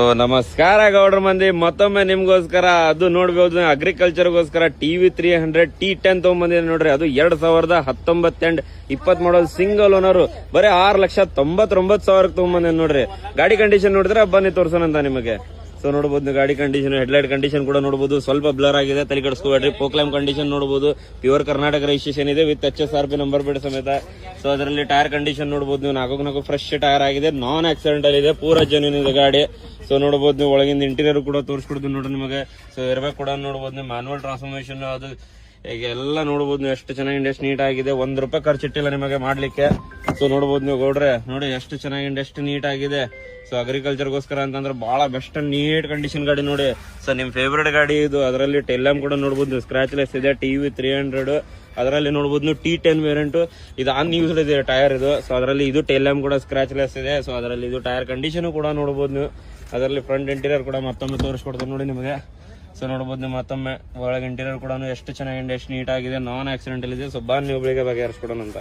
ನಮಸ್ಕಾರ ಗೌಡ್ರ ಮಂದಿ, ಮತ್ತೊಮ್ಮೆ ನಿಮ್ಗೋಸ್ಕರ ಅದು ನೋಡ್ಬೋದು ಅಗ್ರಿಕಲ್ಚರ್ಗೋಸ್ಕರ TV300 T10 ತಗೊಂಬಂದಿದೆ ನೋಡ್ರಿ. ಅದು 2019 ಎಂಡ್ 20 ಮಾಡಲ್ ಸಿಂಗಲ್ ಓನರ್, ಬರೀ 6,99,000 ತಗೊಂಬಂದಿದೆ ನೋಡ್ರಿ. ಗಾಡಿ ಕಂಡೀಷನ್ ನೋಡಿದ್ರೆ ಬನ್ನಿ ತೋರ್ಸೋಣಂತ ನಿಮಗೆ. ಸೊ ನೋಡಬಹುದು ಗಾಡಿ ಕಂಡೀಷನ್, ಹೆಡ್ಲೈಟ್ ಕಂಡೀಷನ್ ಕೂಡ ನೋಡಬಹುದು. ಸ್ವಲ್ಪ ಬ್ಲರ್ ಆಗಿದೆ, ತಲೆ ಕೆಡಿಸ್ಕೋಬೇಡ್ರಿ. ಪೋಕ್ಲೈಮ್ ಕಂಡೀಷನ್ ನೋಡಬಹುದು, ಪ್ಯೂರ್ ಕರ್ನಾಟಕ ರಿಜಿಸ್ಟ್ರೇಷನ್ ಇದೆ ವಿತ್ HSRP ನಂಬರ್ ಪ್ಲೇಟ್ ಸಮೇತ. ಸೊ ಅದರಲ್ಲಿ ಟೈರ್ ಕಂಡೀಷನ್ ನೋಡಬಹುದು ನೀವು, ನಾಲ್ಕು ಫ್ರೆಶ್ ಟೈರ್ ಆಗಿದೆ, ನಾನ್ ಆಕ್ಸಿಡೆಂಟಲ್ ಇದೆ, ಪೂರಾ ಜೆನ್ಯೂನ್ ಇದೆ ಗಾಡಿ. ಸೊ ನೋಡಬಹುದು ನೀವು, ಒಳಗಿಂದ ಇಂಟೀರಿಯರ್ ಕೂಡ ತೋರಿಸ್ಕೊಡ್ತೀನಿ ನೋಡ್ರಿ ನಿಮಗೆ. ಸೊ ಏರ್ಬ್ಯಾಗ್ ಕೂಡ ನೋಡಬಹುದು ನೀವು, ಮ್ಯಾನುವಲ್ ಟ್ರಾನ್ಸ್ಫಾರ್ಮೇಶನ್ ಅದು ಈಗ ಎಲ್ಲ ನೋಡಬಹುದು ನೀವು, ಎಷ್ಟು ಚೆನ್ನಾಗಿ ಎಷ್ಟು ನೀಟ್ ಆಗಿದೆ. ₹1 ಖರ್ಚಿಟ್ಟಿಲ್ಲ ನಿಮಗೆ ಮಾಡ್ಲಿಕ್ಕೆ. ಸೊ ನೋಡಬಹುದು ನೀವು ಗೌಡ್ರೆ, ನೋಡಿ ಎಷ್ಟು ಚೆನ್ನಾಗಿ ಎಷ್ಟು ನೀಟ್ ಆಗಿದೆ. ಸೊ ಅಗ್ರಿಕಲ್ಚರ್ಗೋಸ್ಕರ ಅಂತಂದ್ರೆ ಬಹಳ ಬೆಸ್ಟ್ ನೀಟ್ ಕಂಡೀಷನ್ ಗಾಡಿ ನೋಡಿ. ಸೊ ನಿಮ್ ಫೇವ್ರೇಟ್ ಗಾಡಿ ಇದು. ಅದರಲ್ಲಿ ಟೈಲ್ ಲ್ಯಾಂಪ್ ಕೂಡ ನೋಡಬಹುದು, ಸ್ಕ್ರಾಚ್ ಲೆಸ್ ಇದೆ. TV300 ಅದರಲ್ಲಿ ನೋಡಬಹುದು ನೀವು T10 ವೇರಿಯಂಟ್, ಇದು ಅನ್ಯೂಸ್ಡ್ ಇದೆ ಟೈರ್ ಇದು. ಸೊ ಅದರಲ್ಲಿ ಇದು ಟೈಲ್ ಲ್ಯಾಂಪ್ ಕೂಡ ಸ್ಕ್ರಾಚ್ ಲೆಸ್ ಇದೆ. ಸೊ ಅದರಲ್ಲಿ ಇದು ಟೈರ್ ಕಂಡೀಷನ್ ಕೂಡ ನೋಡಬಹುದು ನೀವು. ಅದರಲ್ಲಿ ಫ್ರಂಟ್ ಇಂಟೀರಿಯರ್ ಕೂಡ ಮತ್ತೊಮ್ಮೆ ತೋರಿಸ್ಕೊಡ್ತೀನಿ ನೋಡಿ ನಿಮಗೆ. ಸೊ ನೋಡಬಹುದು ನೀವು ಮತ್ತೊಮ್ಮೆ ಒಳಗೆ ಇಂಟೀರಿಯರ್ ಕೂಡ ಎಷ್ಟು ಚೆನ್ನಾಗಿ ಎಷ್ಟು ನೀಟ್ ಆಗಿದೆ, ನಾನ್ ಆಕ್ಸಿಡೆಂಟಲ್ ಇದೆ. ಸೊ ಬನ್ನಿ ಒಬ್ಬಳಿಗೆ ಬಗೆಹರಿಸ್ಕೊಡೋಣ ಅಂತ.